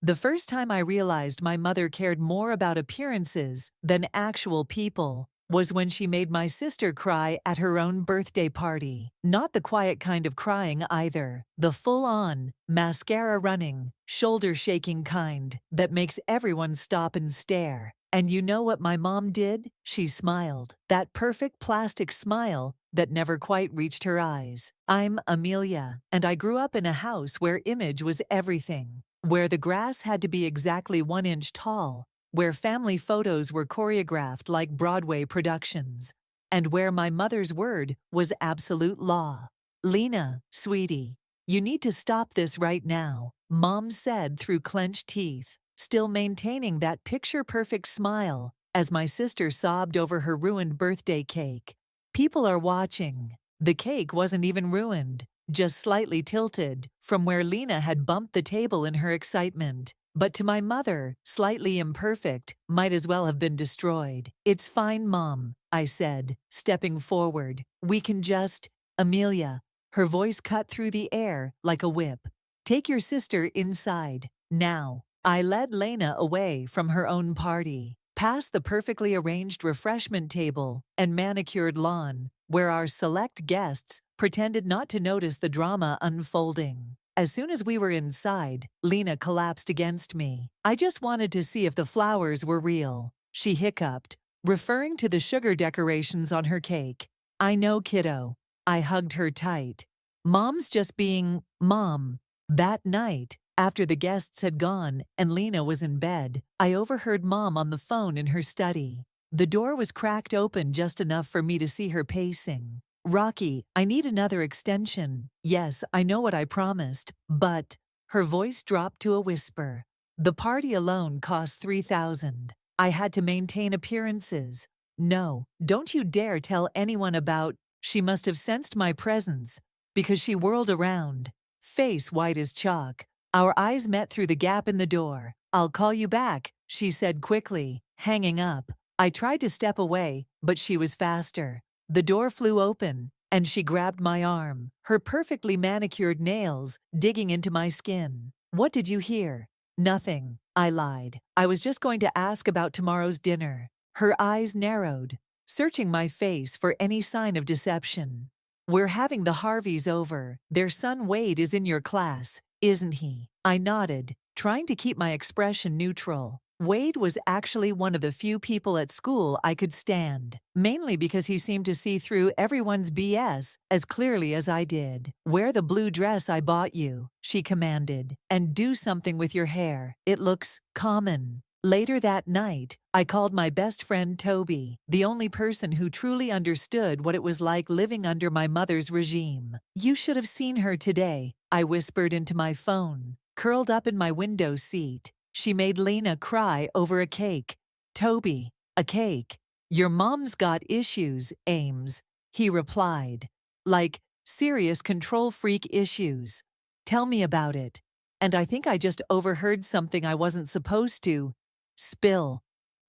The first time I realized my mother cared more about appearances than actual people was when she made my sister cry at her own birthday party. Not the quiet kind of crying either, the full-on, mascara-running, shoulder-shaking kind that makes everyone stop and stare. And you know what my mom did? She smiled. That perfect plastic smile that never quite reached her eyes. I'm Amelia, and I grew up in a house where image was everything. Where the grass had to be exactly 1 inch tall, where family photos were choreographed like Broadway productions, and where my mother's word was absolute law. Lena, sweetie, you need to stop this right now, Mom said through clenched teeth, still maintaining that picture-perfect smile as my sister sobbed over her ruined birthday cake. People are watching. The cake wasn't even ruined, just slightly tilted from where Lena had bumped the table in her excitement. But to my mother, slightly imperfect, might as well have been destroyed. It's fine, Mom, I said, stepping forward. We can just… Amelia. Her voice cut through the air like a whip. Take your sister inside, now. I led Lena away from her own party, past the perfectly arranged refreshment table and manicured lawn, where our select guests pretended not to notice the drama unfolding. As soon as we were inside, Lena collapsed against me. I just wanted to see if the flowers were real, she hiccuped, referring to the sugar decorations on her cake. I know, kiddo. I hugged her tight. Mom's just being Mom. That night, after the guests had gone and Lena was in bed, I overheard Mom on the phone in her study. The door was cracked open just enough for me to see her pacing. Rocky, I need another extension. Yes, I know what I promised, but… Her voice dropped to a whisper. The party alone cost $3,000. I had to maintain appearances. No, don't you dare tell anyone about… She must have sensed my presence, because she whirled around, face white as chalk. Our eyes met through the gap in the door. I'll call you back, she said quickly, hanging up. I tried to step away, but she was faster. The door flew open, and she grabbed my arm, her perfectly manicured nails digging into my skin. What did you hear? Nothing, I lied. I was just going to ask about tomorrow's dinner. Her eyes narrowed, searching my face for any sign of deception. We're having the Harveys over. Their son Wade is in your class, isn't he? I nodded, trying to keep my expression neutral. Wade was actually one of the few people at school I could stand, mainly because he seemed to see through everyone's BS as clearly as I did. Wear the blue dress I bought you, she commanded, and do something with your hair. It looks common. Later that night, I called my best friend Toby, the only person who truly understood what it was like living under my mother's regime. You should have seen her today, I whispered into my phone, curled up in my window seat. She made Lena cry over a cake. Toby, a cake. Your mom's got issues, Ames, he replied. Like, serious control freak issues. Tell me about it. And I think I just overheard something I wasn't supposed to. Spill.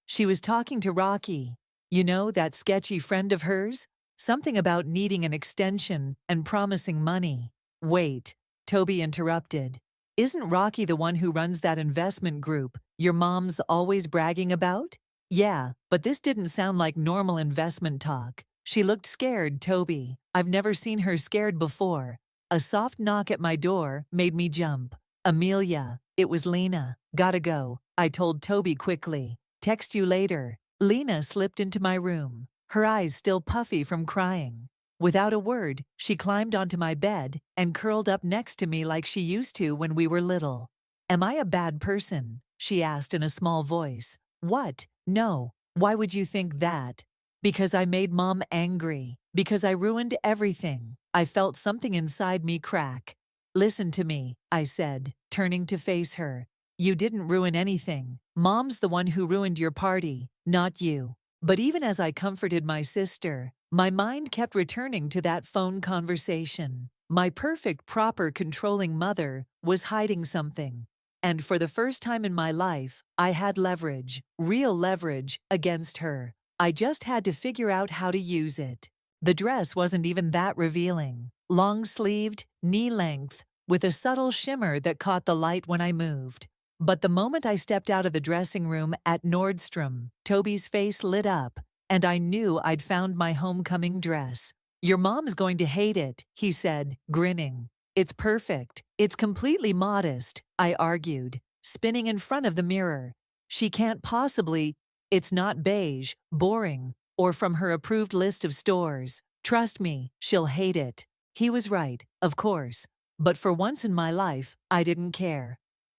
She was talking to Rocky. You know, that sketchy friend of hers? Something about needing an extension and promising money. Wait, Toby interrupted. Isn't Rocky the one who runs that investment group your mom's always bragging about? Yeah, but this didn't sound like normal investment talk. She looked scared, Toby. I've never seen her scared before. A soft knock at my door made me jump. Amelia, it was Lena. Gotta go, I told Toby quickly. Text you later. Lena slipped into my room, her eyes still puffy from crying. Without a word, she climbed onto my bed and curled up next to me like she used to when we were little. Am I a bad person? She asked in a small voice. What? No. Why would you think that? Because I made Mom angry. Because I ruined everything. I felt something inside me crack. Listen to me, I said, turning to face her. You didn't ruin anything. Mom's the one who ruined your party, not you. But even as I comforted my sister, my mind kept returning to that phone conversation. My perfect, proper, controlling mother was hiding something. And for the first time in my life, I had leverage, real leverage, against her. I just had to figure out how to use it. The dress wasn't even that revealing. Long-sleeved, knee-length, with a subtle shimmer that caught the light when I moved. But the moment I stepped out of the dressing room at Nordstrom, Toby's face lit up, and I knew I'd found my homecoming dress. Your mom's going to hate it, he said, grinning. It's perfect. It's completely modest, I argued, spinning in front of the mirror. She can't possibly. It's not beige, boring, or from her approved list of stores. Trust me, she'll hate it. He was right, of course. But for once in my life, I didn't care.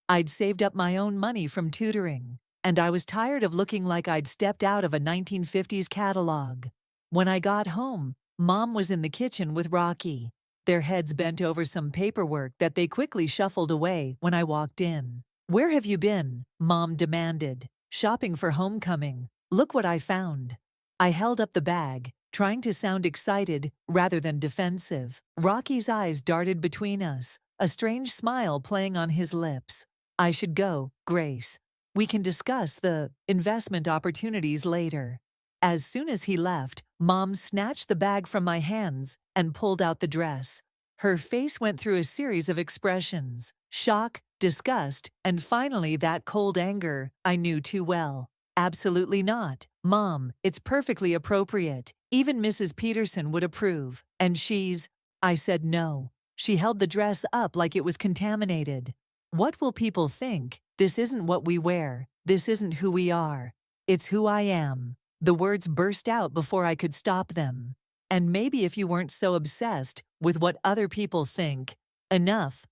I'd saved up my own money from tutoring, and I was tired of looking like I'd stepped out of a 1950s catalog. When I got home, Mom was in the kitchen with Rocky, their heads bent over some paperwork that they quickly shuffled away when I walked in. Where have you been? Mom demanded. Shopping for homecoming. Look what I found. I held up the bag, trying to sound excited rather than defensive. Rocky's eyes darted between us, a strange smile playing on his lips. I should go, Grace. We can discuss the investment opportunities later. As soon as he left, Mom snatched the bag from my hands and pulled out the dress. Her face went through a series of expressions: shock, disgust, and finally that cold anger I knew too well. Absolutely not. Mom, it's perfectly appropriate. Even Mrs. Peterson would approve. And she's. I said no. She held the dress up like it was contaminated. What will people think? This isn't what we wear. This isn't who we are. It's who I am. The words burst out before I could stop them. And maybe if you weren't so obsessed with what other people think. Enough.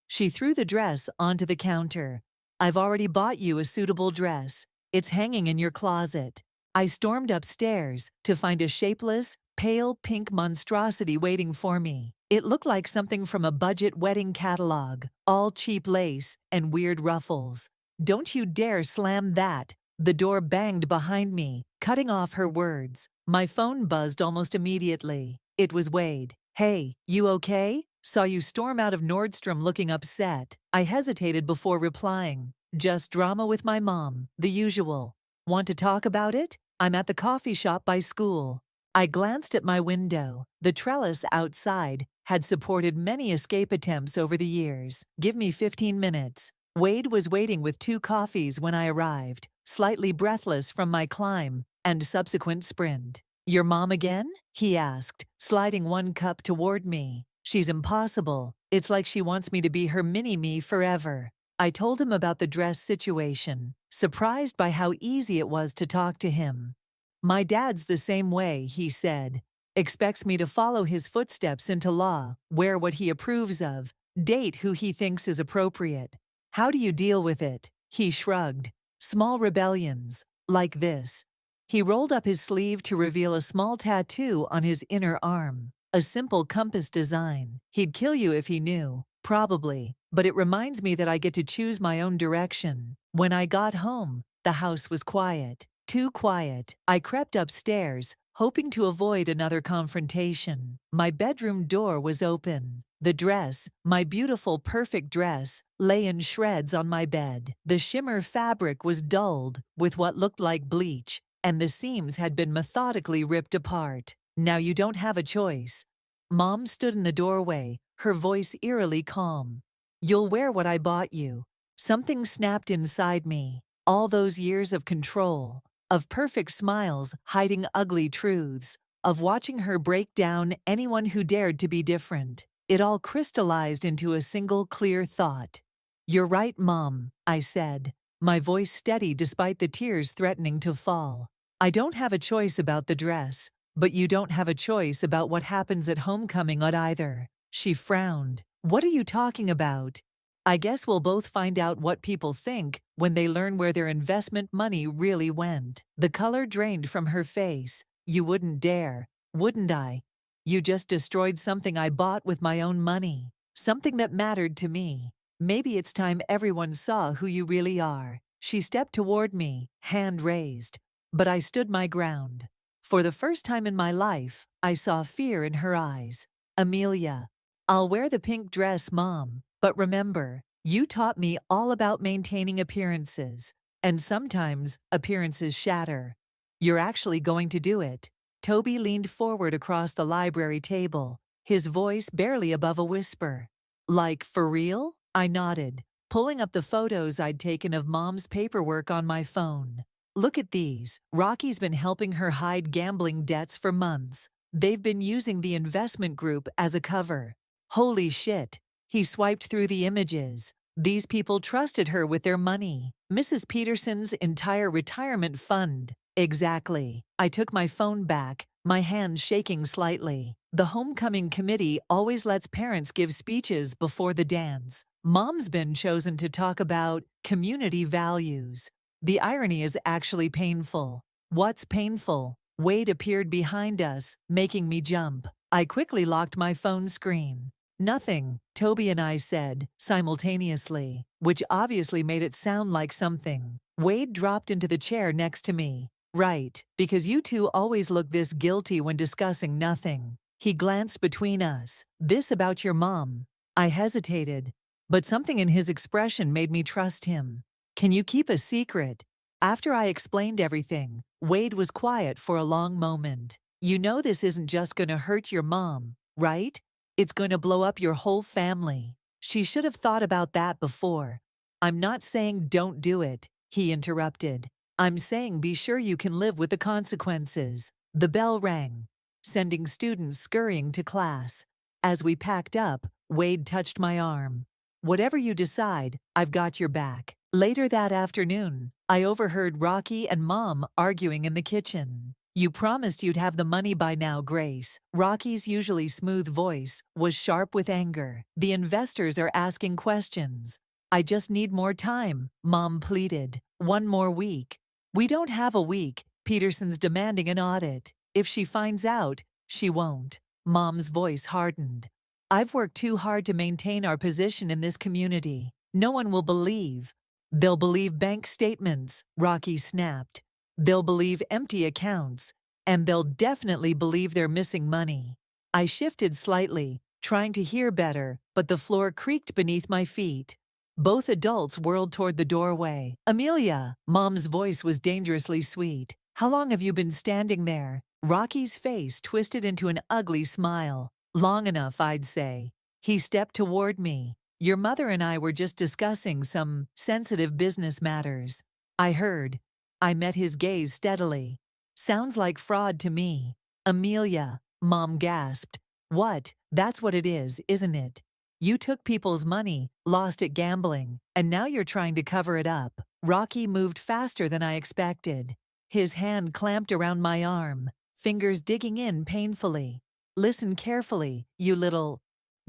She threw the dress onto the counter. I've already bought you a suitable dress. It's hanging in your closet. I stormed upstairs to find a shapeless, pale pink monstrosity waiting for me. It looked like something from a budget wedding catalog, all cheap lace and weird ruffles. Don't you dare slam that. The door banged behind me, cutting off her words. My phone buzzed almost immediately. It was Wade. Hey, you okay? Saw you storm out of Nordstrom looking upset. I hesitated before replying. Just drama with my mom, the usual. Want to talk about it? I'm at the coffee shop by school. I glanced at my window. The trellis outside had supported many escape attempts over the years. Give me 15 minutes. Wade was waiting with 2 coffees when I arrived, slightly breathless from my climb and subsequent sprint. Your mom again? He asked, sliding 1 cup toward me. She's impossible. It's like she wants me to be her mini-me forever. I told him about the dress situation, surprised by how easy it was to talk to him. My dad's the same way, he said. Expects me to follow his footsteps into law, wear what he approves of, date who he thinks is appropriate. How do you deal with it? He shrugged. Small rebellions, like this. He rolled up his sleeve to reveal a small tattoo on his inner arm. A simple compass design. He'd kill you if he knew. Probably. But it reminds me that I get to choose my own direction. When I got home, the house was quiet. Too quiet. I crept upstairs, hoping to avoid another confrontation. My bedroom door was open. The dress, my beautiful perfect dress, lay in shreds on my bed. The shimmer fabric was dulled with what looked like bleach, and the seams had been methodically ripped apart. Now you don't have a choice. Mom stood in the doorway, her voice eerily calm. You'll wear what I bought you. Something snapped inside me. All those years of control, of perfect smiles hiding ugly truths, of watching her break down anyone who dared to be different. It all crystallized into a single clear thought. You're right, Mom, I said, my voice steady despite the tears threatening to fall. I don't have a choice about the dress, but you don't have a choice about what happens at homecoming either. She frowned. What are you talking about? I guess we'll both find out what people think when they learn where their investment money really went. The color drained from her face. You wouldn't dare, wouldn't I? You just destroyed something I bought with my own money. Something that mattered to me. Maybe it's time everyone saw who you really are. She stepped toward me, hand raised. But I stood my ground. For the first time in my life, I saw fear in her eyes. Amelia, I'll wear the pink dress, Mom. But remember, you taught me all about maintaining appearances. And sometimes, appearances shatter. You're actually going to do it. Toby leaned forward across the library table, his voice barely above a whisper. Like, for real? I nodded. pulling up the photos I'd taken of Mom's paperwork on my phone. Look at these. Rocky's been helping her hide gambling debts for months. They've been using the investment group as a cover. Holy shit. He swiped through the images. These people trusted her with their money. Mrs. Peterson's entire retirement fund. Exactly. I took my phone back, my hands shaking slightly. The homecoming committee always lets parents give speeches before the dance. Mom's been chosen to talk about community values. The irony is actually painful. What's painful? Wade appeared behind us, making me jump. I quickly locked my phone screen. Nothing, Toby and I said, simultaneously, which obviously made it sound like something. Wade dropped into the chair next to me. Right, because you two always look this guilty when discussing nothing. He glanced between us. This about your mom. I hesitated, but something in his expression made me trust him. Can you keep a secret? After I explained everything, Wade was quiet for a long moment. You know this isn't just gonna hurt your mom, right? It's gonna blow up your whole family. She should have thought about that before. I'm not saying don't do it, he interrupted. I'm saying be sure you can live with the consequences. The bell rang, sending students scurrying to class. As we packed up, Wade touched my arm. Whatever you decide, I've got your back. Later that afternoon, I overheard Rocky and Mom arguing in the kitchen. You promised you'd have the money by now, Grace. Rocky's usually smooth voice was sharp with anger. The investors are asking questions. I just need more time, Mom pleaded. One more week. We don't have a week. Peterson's demanding an audit. If she finds out, she won't. Mom's voice hardened. I've worked too hard to maintain our position in this community. No one will believe. They'll believe bank statements, Rocky snapped. They'll believe empty accounts. And they'll definitely believe they're missing money. I shifted slightly, trying to hear better, but the floor creaked beneath my feet. Both adults whirled toward the doorway. Amelia, Mom's voice was dangerously sweet. How long have you been standing there? Rocky's face twisted into an ugly smile. Long enough, I'd say. He stepped toward me. Your mother and I were just discussing some sensitive business matters. I heard. I met his gaze steadily. Sounds like fraud to me. Amelia, Mom gasped. What? That's what it is, isn't it? You took people's money, lost it gambling, and now you're trying to cover it up. Rocky moved faster than I expected. His hand clamped around my arm, fingers digging in painfully. Listen carefully, you little...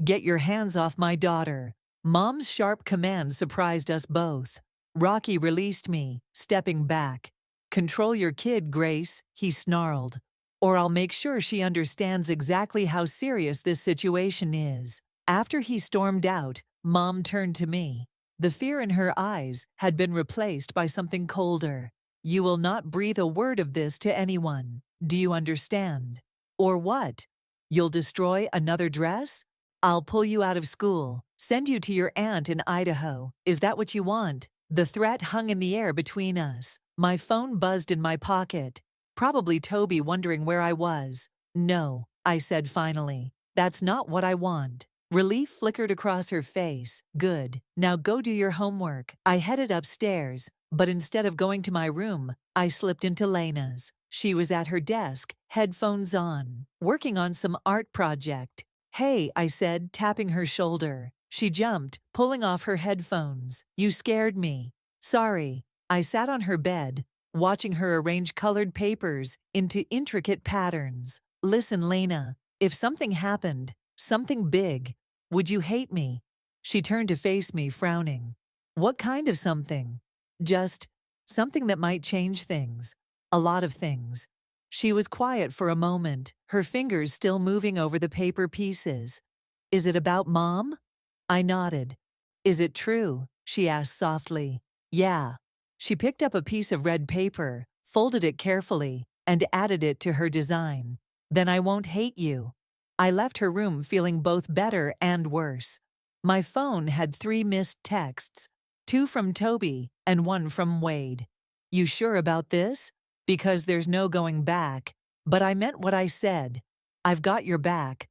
Get your hands off my daughter. Mom's sharp command surprised us both. Rocky released me, stepping back. Control your kid, Grace, he snarled. Or I'll make sure she understands exactly how serious this situation is. After he stormed out, Mom turned to me. The fear in her eyes had been replaced by something colder. You will not breathe a word of this to anyone. Do you understand? Or what? You'll destroy another dress? I'll pull you out of school, send you to your aunt in Idaho. Is that what you want? The threat hung in the air between us. My phone buzzed in my pocket. Probably Toby wondering where I was. No, I said finally. That's not what I want. Relief flickered across her face. Good. Now go do your homework. I headed upstairs, but instead of going to my room, I slipped into Lena's. She was at her desk, headphones on, working on some art project. Hey, I said, tapping her shoulder. She jumped, pulling off her headphones. You scared me. Sorry. I sat on her bed, watching her arrange colored papers into intricate patterns. Listen, Lena, if something happened, something big, would you hate me? She turned to face me, frowning. What kind of something? Just something that might change things. A lot of things. She was quiet for a moment, her fingers still moving over the paper pieces. Is it about Mom? I nodded. Is it true? She asked softly. Yeah. She picked up a piece of red paper, folded it carefully, and added it to her design. Then I won't hate you. I left her room feeling both better and worse. My phone had 3 missed texts, 2 from Toby and 1 from Wade. You sure about this? Because there's no going back. But I meant what I said. I've got your back.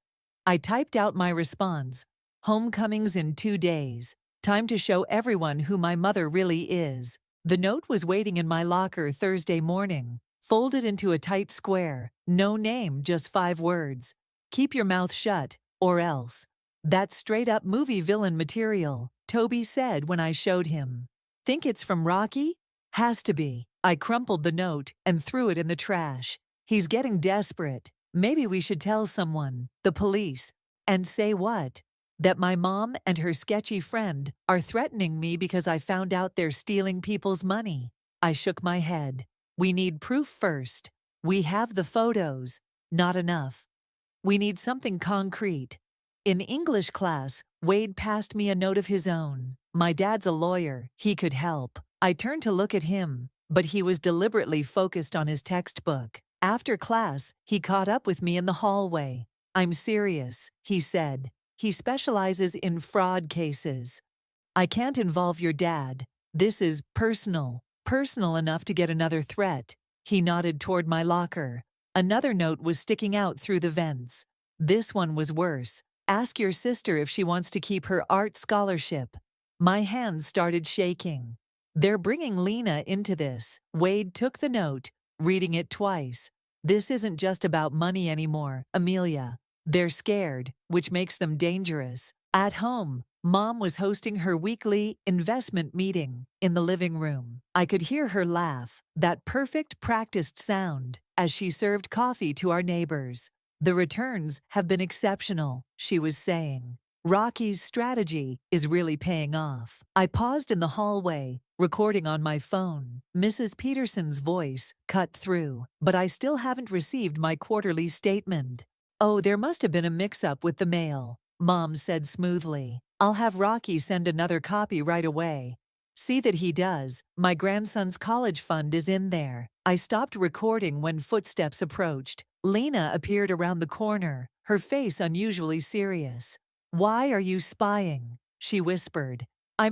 I typed out my response. Homecoming's in 2 days. Time to show everyone who my mother really is. The note was waiting in my locker Thursday morning, folded into a tight square. No name, just 5 words. Keep your mouth shut, or else. That's straight-up movie villain material, Toby said when I showed him. Think it's from Rocky? Has to be. I crumpled the note and threw it in the trash. He's getting desperate. Maybe we should tell someone, the police. And say what? That my mom and her sketchy friend are threatening me because I found out they're stealing people's money. I shook my head. We need proof first. We have the photos. Not enough. We need something concrete. In English class, Wade passed me a note of his own. My dad's a lawyer. He could help. I turned to look at him, but he was deliberately focused on his textbook. After class, he caught up with me in the hallway. I'm serious, he said. He specializes in fraud cases. I can't involve your dad. This is personal. Personal enough to get another threat. He nodded toward my locker. Another note was sticking out through the vents. This one was worse. Ask your sister if she wants to keep her art scholarship. My hands started shaking. They're bringing Lena into this. Wade took the note, reading it twice. This isn't just about money anymore, Amelia. They're scared, which makes them dangerous. At home, Mom was hosting her weekly investment meeting in the living room. I could hear her laugh, that perfect practiced sound, as she served coffee to our neighbors. The returns have been exceptional, she was saying. Rocky's strategy is really paying off. I paused in the hallway, recording on my phone. Mrs. Peterson's voice cut through, but I still haven't received my quarterly statement. Oh, there must have been a mix-up with the mail, Mom said smoothly. I'll have Rocky send another copy right away. See that he does. My grandson's college fund is in there. I stopped recording when footsteps approached. Lena appeared around the corner, her face unusually serious. Why are you spying? She whispered. I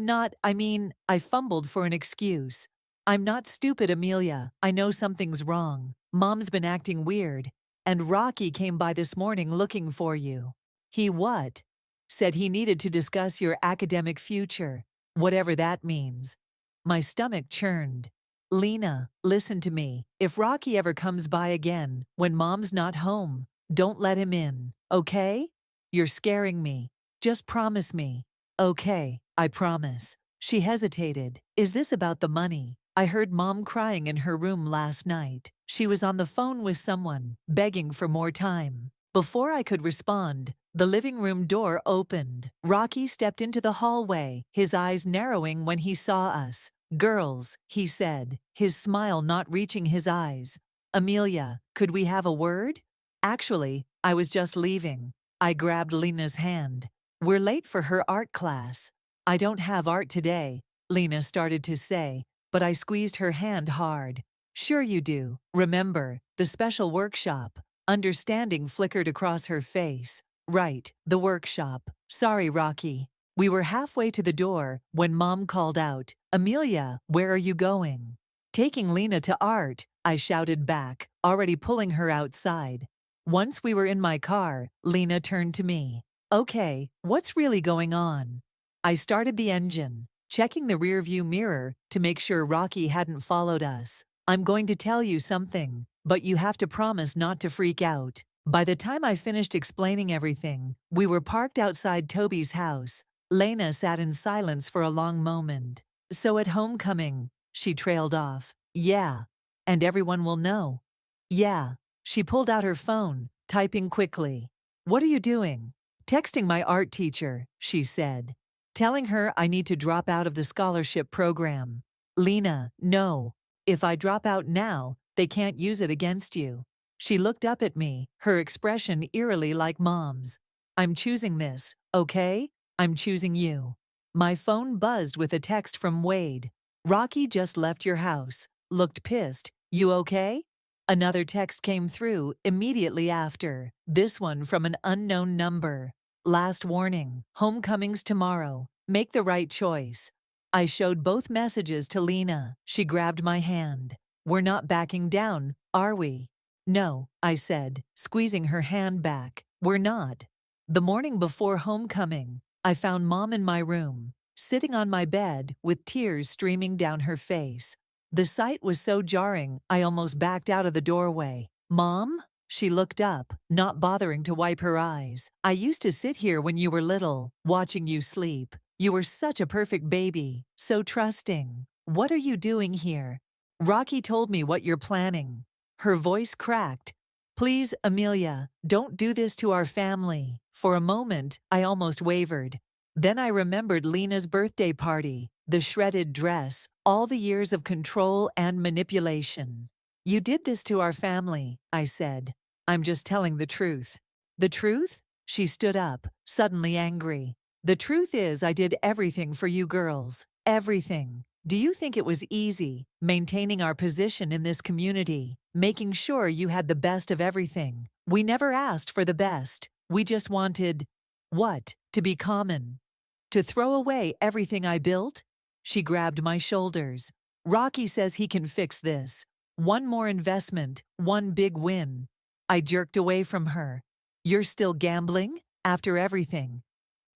fumbled for an excuse. I'm not stupid, Amelia. I know something's wrong. Mom's been acting weird. And Rocky came by this morning looking for you. He what? Said he needed to discuss your academic future, whatever that means. My stomach churned. Lena, listen to me. If Rocky ever comes by again, when Mom's not home, don't let him in, okay? You're scaring me. Just promise me. Okay, I promise. She hesitated. Is this about the money? I heard Mom crying in her room last night. She was on the phone with someone, begging for more time. Before I could respond, the living room door opened. Rocky stepped into the hallway, his eyes narrowing when he saw us. Girls, he said, his smile not reaching his eyes. Amelia, could we have a word? Actually, I was just leaving. I grabbed Lena's hand. We're late for her art class. I don't have art today, Lena started to say, but I squeezed her hand hard. Sure you do. Remember, the special workshop. Understanding flickered across her face. Right, the workshop. Sorry, Rocky. We were halfway to the door when Mom called out, Amelia, where are you going? Taking Lena to art, I shouted back, already pulling her outside. Once we were in my car, Lena turned to me. Okay, what's really going on? I started the engine, checking the rearview mirror to make sure Rocky hadn't followed us. I'm going to tell you something, but you have to promise not to freak out. By the time I finished explaining everything, we were parked outside Toby's house. Lena sat in silence for a long moment. So at homecoming, she trailed off. Yeah. And everyone will know. Yeah. She pulled out her phone, typing quickly. What are you doing? Texting my art teacher, she said. Telling her I need to drop out of the scholarship program. Lena, no. If I drop out now, they can't use it against you. She looked up at me, her expression eerily like Mom's. I'm choosing this, okay? I'm choosing you. My phone buzzed with a text from Wade. Rocky just left your house. Looked pissed. You okay? Another text came through immediately after, this one from an unknown number. Last warning, homecoming's tomorrow. Make the right choice. I showed both messages to Lena. She grabbed my hand. We're not backing down, are we? No, I said, squeezing her hand back. We're not. The morning before homecoming, I found Mom in my room, sitting on my bed with tears streaming down her face. The sight was so jarring, I almost backed out of the doorway. "Mom?" She looked up, not bothering to wipe her eyes. "I used to sit here when you were little, watching you sleep. You were such a perfect baby, so trusting. What are you doing here? Rocky told me what you're planning." Her voice cracked. "Please, Amelia, don't do this to our family." For a moment, I almost wavered. Then I remembered Lena's birthday party, the shredded dress, all the years of control and manipulation. "You did this to our family," I said. "I'm just telling the truth." "The truth?" She stood up, suddenly angry. "The truth is I did everything for you girls. Everything. Do you think it was easy, maintaining our position in this community, making sure you had the best of everything? We never asked for the best. We just wanted, what? To be common. To throw away everything I built?" She grabbed my shoulders. "Rocky says he can fix this. One more investment, one big win." I jerked away from her. "You're still gambling? After everything?"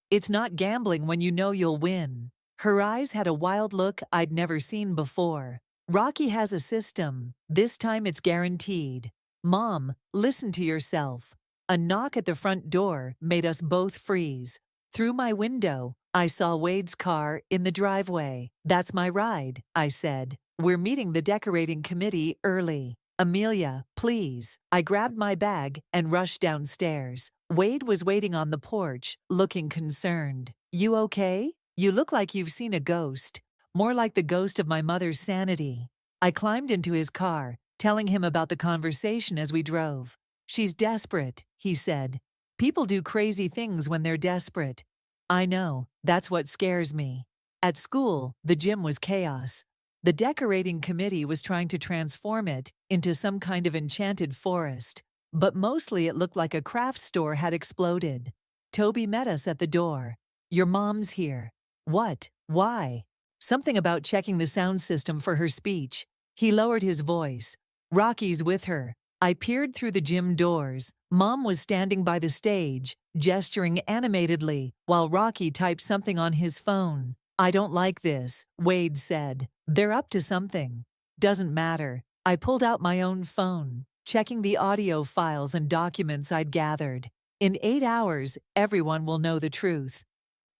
"It's not gambling when you know you'll win." Her eyes had a wild look I'd never seen before. "Rocky has a system. This time it's guaranteed." "Mom, listen to yourself." A knock at the front door made us both freeze. Through my window, I saw Wade's car in the driveway. "That's my ride," I said. "We're meeting the decorating committee early." "Amelia, please." I grabbed my bag and rushed downstairs. Wade was waiting on the porch, looking concerned. "You okay? You look like you've seen a ghost." "More like the ghost of my mother's sanity." I climbed into his car, telling him about the conversation as we drove. "She's desperate," he said. "People do crazy things when they're desperate." "I know, that's what scares me." At school, the gym was chaos. The decorating committee was trying to transform it into some kind of enchanted forest, but mostly it looked like a craft store had exploded. Toby met us at the door. "Your mom's here." "What? Why?" "Something about checking the sound system for her speech." He lowered his voice. "Rocky's with her." I peered through the gym doors. Mom was standing by the stage, gesturing animatedly, while Rocky typed something on his phone. "I don't like this," Wade said. "They're up to something." "Doesn't matter." I pulled out my own phone, checking the audio files and documents I'd gathered. "In 8 hours, everyone will know the truth."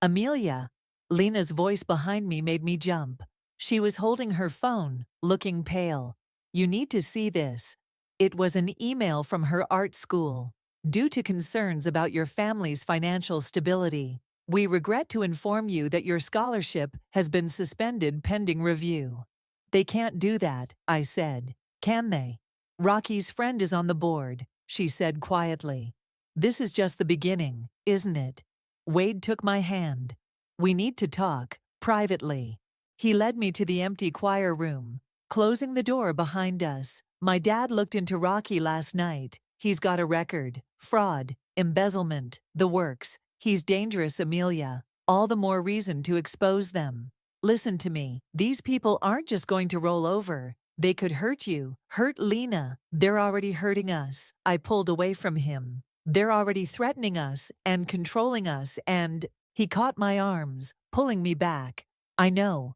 "Amelia." Lena's voice behind me made me jump. She was holding her phone, looking pale. "You need to see this." It was an email from her art school. "Due to concerns about your family's financial stability, we regret to inform you that your scholarship has been suspended pending review." "They can't do that," I said. "Can they?" "Rocky's friend is on the board," she said quietly. "This is just the beginning, isn't it?" Wade took my hand. "We need to talk, privately." He led me to the empty choir room, closing the door behind us. "My dad looked into Rocky last night. He's got a record. Fraud, embezzlement, the works. He's dangerous, Amelia. All the more reason to expose them. Listen to me. These people aren't just going to roll over. They could hurt you, hurt Lena. They're already hurting us." I pulled away from him. "They're already threatening us and controlling us and—" He caught my arms, pulling me back. I know,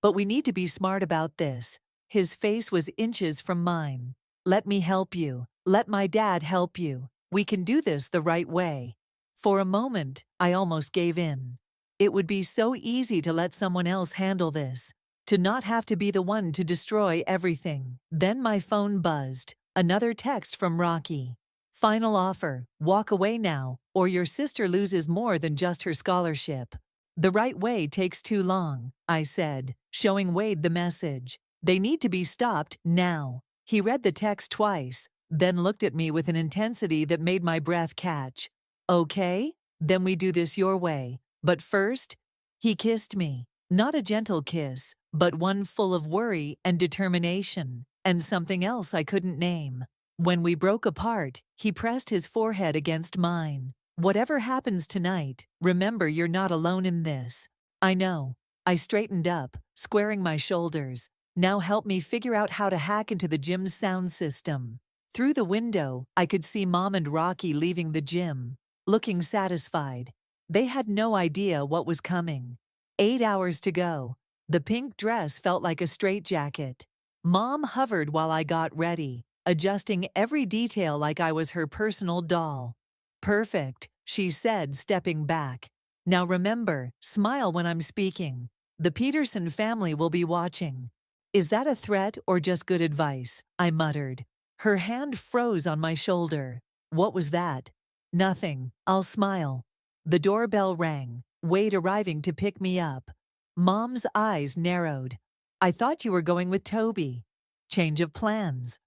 but we need to be smart about this." His face was inches from mine. "Let me help you. Let my dad help you. We can do this the right way." For a moment, I almost gave in. It would be so easy to let someone else handle this, to not have to be the one to destroy everything. Then my phone buzzed. Another text from Rocky. "Final offer. Walk away now, or your sister loses more than just her scholarship." "The right way takes too long," I said, showing Wade the message. "They need to be stopped now." He read the text twice, then looked at me with an intensity that made my breath catch. "Okay, then we do this your way. But first," he kissed me. Not a gentle kiss, but one full of worry and determination, and something else I couldn't name. When we broke apart, he pressed his forehead against mine. "Whatever happens tonight, remember you're not alone in this." "I know." I straightened up, squaring my shoulders. "Now help me figure out how to hack into the gym's sound system." Through the window, I could see Mom and Rocky leaving the gym, looking satisfied. They had no idea what was coming. 8 hours to go. The pink dress felt like a straitjacket. Mom hovered while I got ready, adjusting every detail like I was her personal doll. Perfect, she said, stepping back. Now remember, smile when I'm speaking. The Peterson family will be watching. Is that a threat or just good advice? I muttered. Her hand froze on my shoulder. What was that? Nothing. I'll smile. The doorbell rang, Wade arriving to pick me up. Mom's eyes narrowed. I thought you were going with Toby. Change of plans.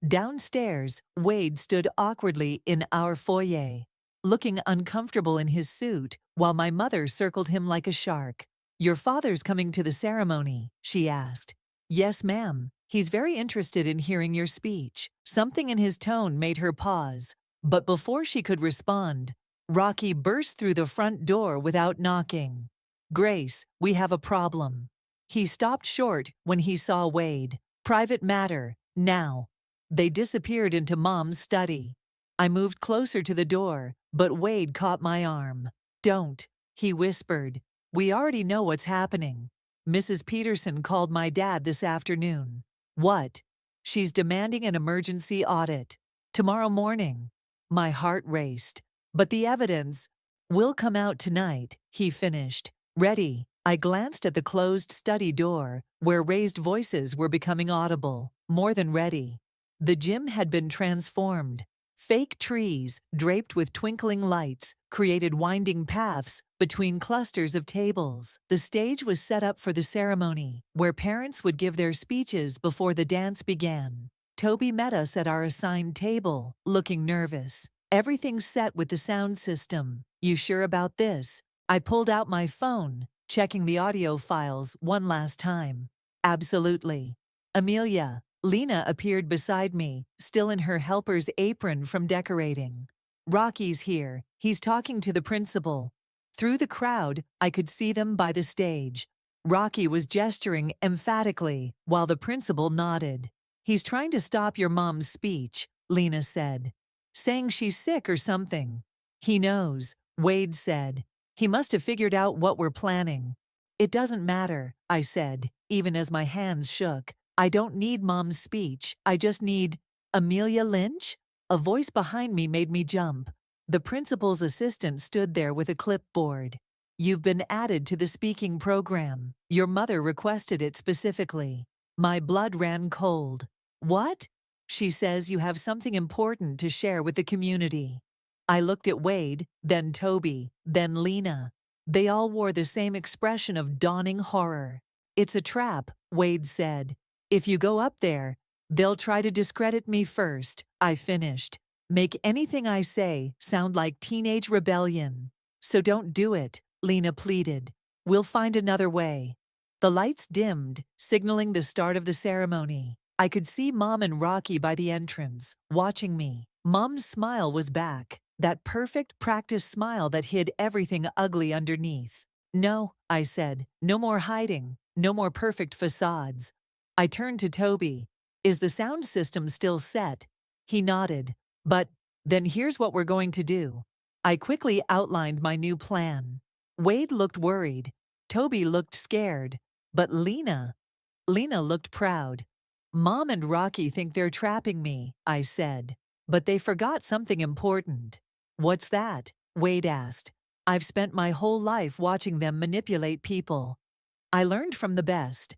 Downstairs, Wade stood awkwardly in our foyer, looking uncomfortable in his suit, while my mother circled him like a shark. Your father's coming to the ceremony, she asked. Yes, ma'am. He's very interested in hearing your speech. Something in his tone made her pause. But before she could respond, Rocky burst through the front door without knocking. Grace, we have a problem. He stopped short when he saw Wade. Private matter, now. They disappeared into Mom's study. I moved closer to the door, but Wade caught my arm. Don't, he whispered. We already know what's happening. Mrs. Peterson called my dad this afternoon. What? She's demanding an emergency audit. Tomorrow morning. My heart raced. But the evidence will come out tonight, he finished. Ready? I glanced at the closed study door, where raised voices were becoming audible. More than ready. The gym had been transformed. Fake trees, draped with twinkling lights, created winding paths between clusters of tables. The stage was set up for the ceremony, where parents would give their speeches before the dance began. Toby met us at our assigned table, looking nervous. Everything's set with the sound system. You sure about this? I pulled out my phone, checking the audio files one last time. Absolutely. Amelia, Lena appeared beside me, still in her helper's apron from decorating. Rocky's here. He's talking to the principal. Through the crowd, I could see them by the stage. Rocky was gesturing emphatically, while the principal nodded. He's trying to stop your mom's speech, Lena said. Saying she's sick or something. He knows, Wade said. He must have figured out what we're planning. It doesn't matter, I said, even as my hands shook. I don't need Mom's speech. I just need… Amelia Lynch? A voice behind me made me jump. The principal's assistant stood there with a clipboard. You've been added to the speaking program. Your mother requested it specifically. My blood ran cold. What? She says you have something important to share with the community. I looked at Wade, then Toby, then Lena. They all wore the same expression of dawning horror. It's a trap, Wade said. If you go up there, they'll try to discredit me first, I finished. Make anything I say sound like teenage rebellion. So don't do it, Lena pleaded. We'll find another way. The lights dimmed, signaling the start of the ceremony. I could see Mom and Rocky by the entrance, watching me. Mom's smile was back, that perfect practice smile that hid everything ugly underneath. No, I said, no more hiding, no more perfect facades. I turned to Toby. Is the sound system still set? He nodded. But then here's what we're going to do. I quickly outlined my new plan. Wade looked worried. Toby looked scared. But Lena looked proud. Mom and Rocky think they're trapping me, I said. But they forgot something important. What's that? Wade asked. I've spent my whole life watching them manipulate people. I learned from the best.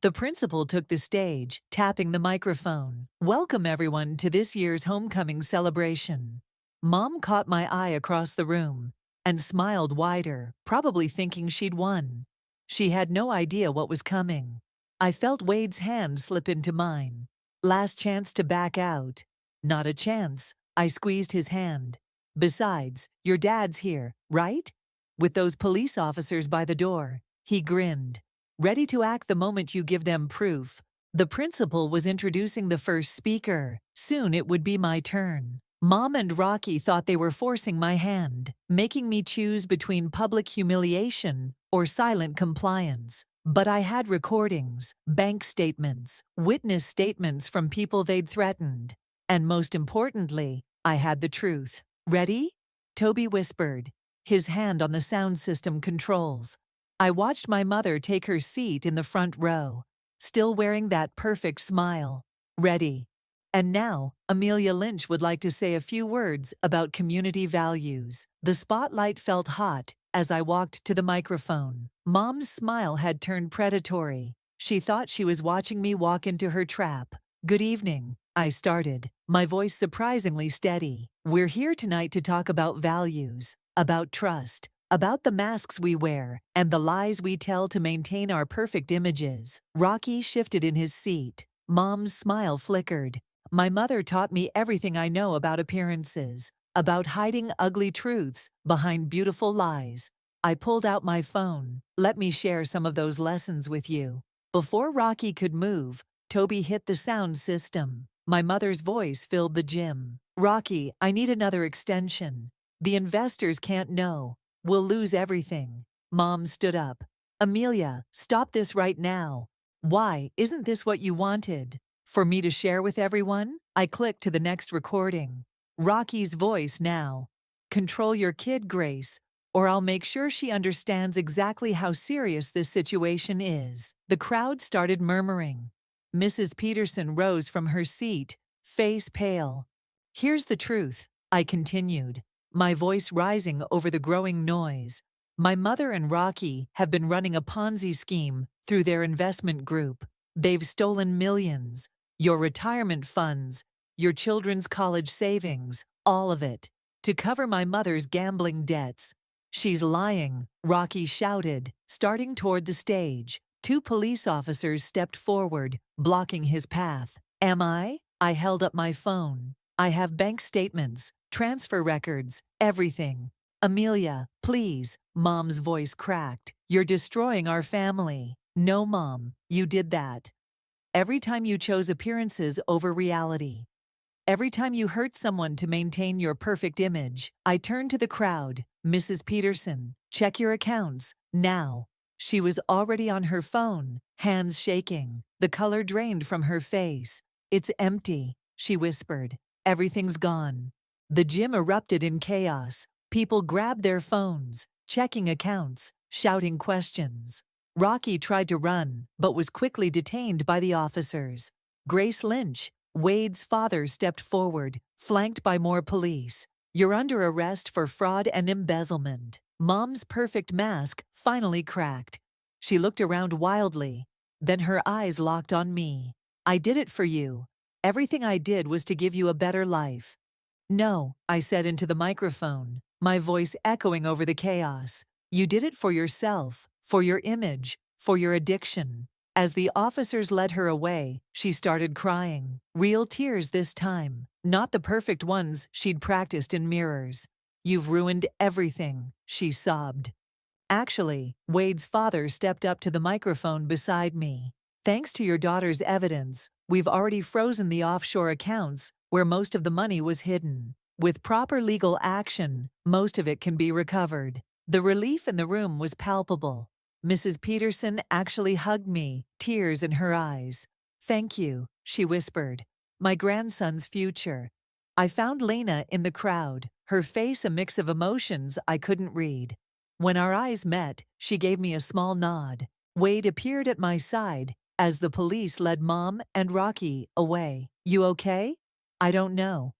The principal took the stage, tapping the microphone. Welcome everyone to this year's homecoming celebration. Mom caught my eye across the room and smiled wider, probably thinking she'd won. She had no idea what was coming. I felt Wade's hand slip into mine. Last chance to back out. Not a chance. I squeezed his hand. Besides, your dad's here, right? With those police officers by the door. He grinned. Ready to act the moment you give them proof. The principal was introducing the first speaker. Soon it would be my turn. Mom and Rocky thought they were forcing my hand, making me choose between public humiliation or silent compliance. But I had recordings, bank statements, witness statements from people they'd threatened. And most importantly, I had the truth. Ready? Toby whispered, his hand on the sound system controls. I watched my mother take her seat in the front row, still wearing that perfect smile. Ready. And now, Amelia Lynch would like to say a few words about community values. The spotlight felt hot as I walked to the microphone. Mom's smile had turned predatory. She thought she was watching me walk into her trap. Good evening, I started, my voice surprisingly steady. We're here tonight to talk about values, about trust, about the masks we wear, and the lies we tell to maintain our perfect images. Rocky shifted in his seat. Mom's smile flickered. My mother taught me everything I know about appearances, about hiding ugly truths behind beautiful lies. I pulled out my phone. Let me share some of those lessons with you. Before Rocky could move, Toby hit the sound system. My mother's voice filled the gym. Rocky, I need another extension. The investors can't know. We'll lose everything. Mom stood up. Amelia, stop this right now. Why, isn't this what you wanted? For me to share with everyone? I clicked to the next recording. Rocky's voice now. Control your kid, Grace, or I'll make sure she understands exactly how serious this situation is. The crowd started murmuring. Mrs. Peterson rose from her seat, face pale. Here's the truth, I continued, my voice rising over the growing noise. My mother and Rocky have been running a Ponzi scheme through their investment group. They've stolen millions, your retirement funds, your children's college savings, all of it, to cover my mother's gambling debts. She's lying, Rocky shouted, starting toward the stage. Two police officers stepped forward, blocking his path. Am I? I held up my phone. I have bank statements, transfer records, everything. Amelia, please, Mom's voice cracked. You're destroying our family. No, Mom, you did that. Every time you chose appearances over reality. Every time you hurt someone to maintain your perfect image. I turned to the crowd. Mrs. Peterson, check your accounts, now. She was already on her phone, hands shaking. The color drained from her face. It's empty, she whispered. Everything's gone. The gym erupted in chaos. People grabbed their phones, checking accounts, shouting questions. Rocky tried to run, but was quickly detained by the officers. Grace Lynch, Wade's father, stepped forward, flanked by more police. You're under arrest for fraud and embezzlement. Mom's perfect mask finally cracked. She looked around wildly. Then her eyes locked on me. I did it for you. Everything I did was to give you a better life. No, I said into the microphone, my voice echoing over the chaos. You did it for yourself, for your image, for your addiction. As the officers led her away, she started crying. Real tears this time, not the perfect ones she'd practiced in mirrors. You've ruined everything, she sobbed. Actually, Wade's father stepped up to the microphone beside me. Thanks to your daughter's evidence, we've already frozen the offshore accounts where most of the money was hidden. With proper legal action, most of it can be recovered. The relief in the room was palpable. Mrs. Peterson actually hugged me, tears in her eyes. Thank you, she whispered. My grandson's future. I found Lena in the crowd, her face a mix of emotions I couldn't read. When our eyes met, she gave me a small nod. Wade appeared at my side as the police led Mom and Rocky away. You okay? I don't know.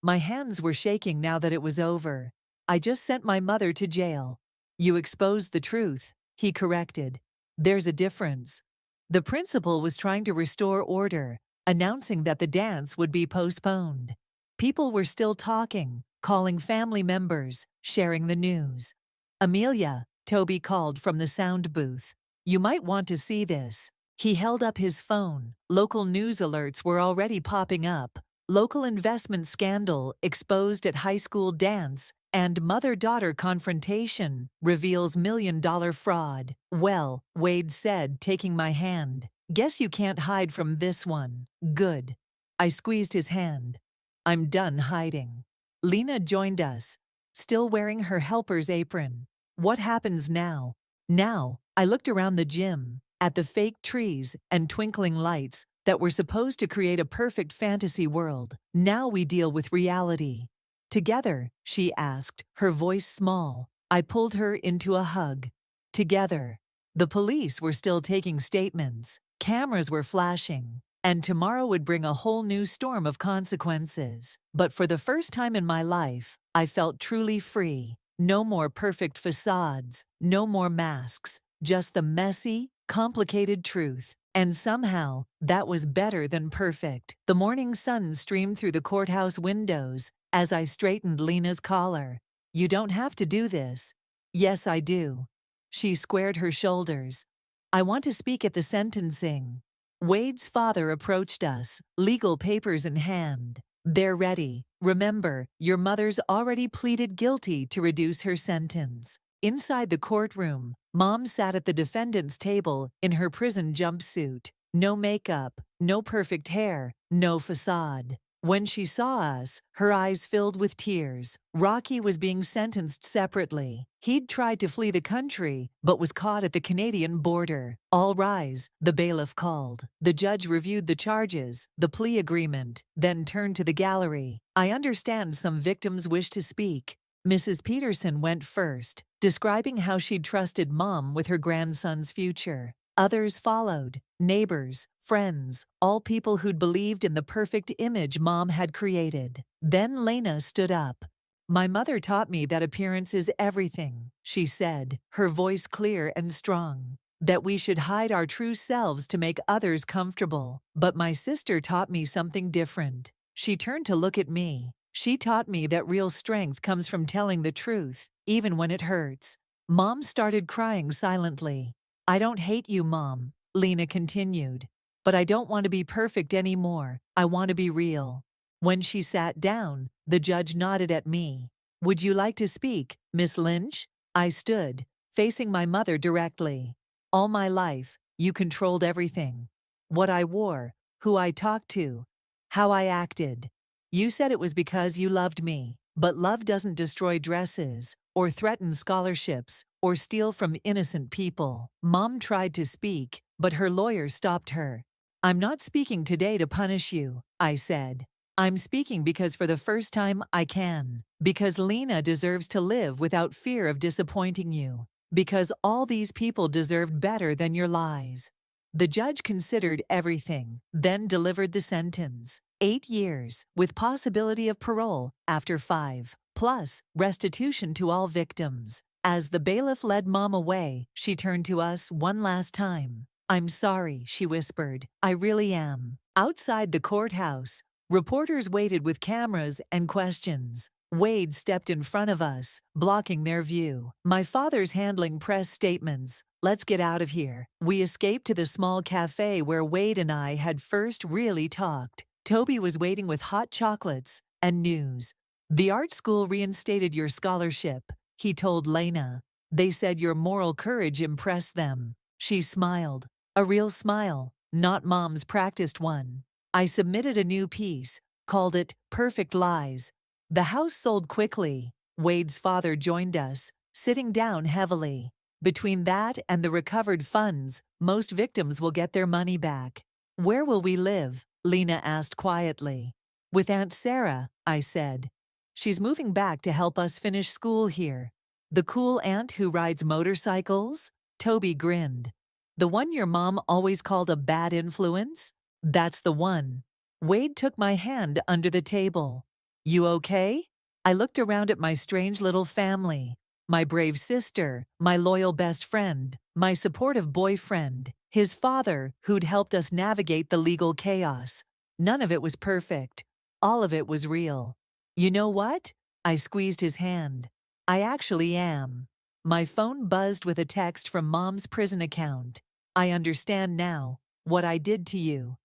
My hands were shaking now that it was over. I just sent my mother to jail. You exposed the truth, he corrected. There's a difference. The principal was trying to restore order, announcing that the dance would be postponed. People were still talking, calling family members, sharing the news. Amelia, Toby called from the sound booth. You might want to see this. He held up his phone. Local news alerts were already popping up. Local investment scandal exposed at high school dance, and mother-daughter confrontation reveals million-dollar fraud. Well, Wade said, taking my hand. Guess you can't hide from this one. Good. I squeezed his hand. I'm done hiding. Lena joined us, still wearing her helper's apron. What happens now? Now, I looked around the gym, at the fake trees and twinkling lights that were supposed to create a perfect fantasy world. Now we deal with reality. Together, she asked, her voice small. I pulled her into a hug. Together. The police were still taking statements, cameras were flashing, and tomorrow would bring a whole new storm of consequences. But for the first time in my life, I felt truly free. No more perfect facades, no more masks, just the messy, complicated truth. And somehow, that was better than perfect. The morning sun streamed through the courthouse windows as I straightened Lena's collar. "You don't have to do this." "Yes, I do." She squared her shoulders. "I want to speak at the sentencing." Wade's father approached us, legal papers in hand. "They're ready. Remember, your mother's already pleaded guilty to reduce her sentence." Inside the courtroom, Mom sat at the defendant's table in her prison jumpsuit. No makeup, no perfect hair, no facade. When she saw us, her eyes filled with tears. Rocky was being sentenced separately. He'd tried to flee the country, but was caught at the Canadian border. "All rise," the bailiff called. The judge reviewed the charges, the plea agreement, then turned to the gallery. "I understand some victims wish to speak." Mrs. Peterson went first, describing how she'd trusted Mom with her grandson's future. Others followed, neighbors, friends, all people who'd believed in the perfect image Mom had created. Then Lena stood up. "My mother taught me that appearance is everything," she said, her voice clear and strong. "That we should hide our true selves to make others comfortable. But my sister taught me something different." She turned to look at me. "She taught me that real strength comes from telling the truth, even when it hurts." Mom started crying silently. "I don't hate you, Mom," Lena continued. "But I don't want to be perfect anymore. I want to be real." When she sat down, the judge nodded at me. "Would you like to speak, Miss Lynch?" I stood, facing my mother directly. "All my life, you controlled everything. What I wore, who I talked to, how I acted. You said it was because you loved me, but love doesn't destroy dresses, or threaten scholarships, or steal from innocent people." Mom tried to speak, but her lawyer stopped her. "I'm not speaking today to punish you," I said. "I'm speaking because for the first time I can. Because Lena deserves to live without fear of disappointing you. Because all these people deserved better than your lies." The judge considered everything, then delivered the sentence. 8 years, with possibility of parole after 5, plus restitution to all victims. As the bailiff led Mom away, she turned to us one last time. "I'm sorry," she whispered. "I really am." Outside the courthouse, reporters waited with cameras and questions. Wade stepped in front of us, blocking their view. "My father's handling press statements. Let's get out of here." We escaped to the small cafe where Wade and I had first really talked. Toby was waiting with hot chocolates and news. "The art school reinstated your scholarship," he told Lena. "They said your moral courage impressed them." She smiled. A real smile, not Mom's practiced one. I submitted a new piece, called it Perfect Lies. The house sold quickly. Wade's father joined us, sitting down heavily. "Between that and the recovered funds, most victims will get their money back." "Where will we live?" Lena asked quietly. "With Aunt Sarah," I said. "She's moving back to help us finish school here." "The cool aunt who rides motorcycles?" Toby grinned. "The one your mom always called a bad influence?" "That's the one." Wade took my hand under the table. "You okay?" I looked around at my strange little family. My brave sister, my loyal best friend, my supportive boyfriend, his father, who'd helped us navigate the legal chaos. None of it was perfect. All of it was real. "You know what?" I squeezed his hand. "I actually am." My phone buzzed with a text from Mom's prison account. "I understand now what I did to you.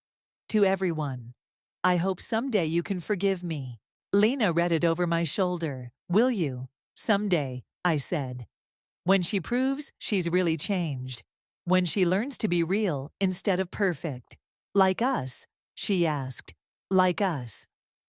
To everyone. I hope someday you can forgive me." Lena read it over my shoulder. "Will you?" "Someday," I said. "When she proves she's really changed. When she learns to be real instead of perfect." "Like us?" she asked. "Like us."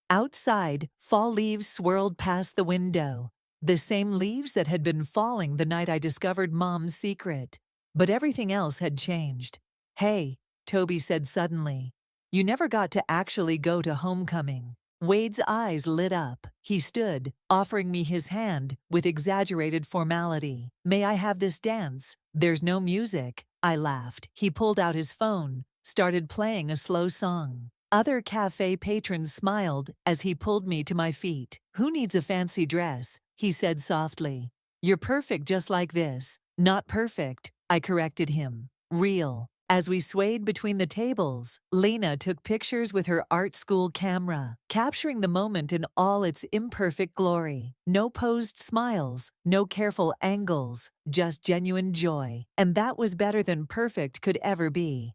Outside, fall leaves swirled past the window. The same leaves that had been falling the night I discovered Mom's secret. But everything else had changed. "Hey," Toby said suddenly. "You never got to actually go to homecoming." Wade's eyes lit up. He stood, offering me his hand with exaggerated formality. May I have this dance? There's no music. I laughed. He pulled out his phone, started playing a slow song. Other cafe patrons smiled as he pulled me to my feet. Who needs a fancy dress? He said softly. You're perfect just like this. Not perfect, I corrected him. Real. As we swayed between the tables, Lena took pictures with her art school camera, capturing the moment in all its imperfect glory. No posed smiles, no careful angles, just genuine joy. And that was better than perfect could ever be.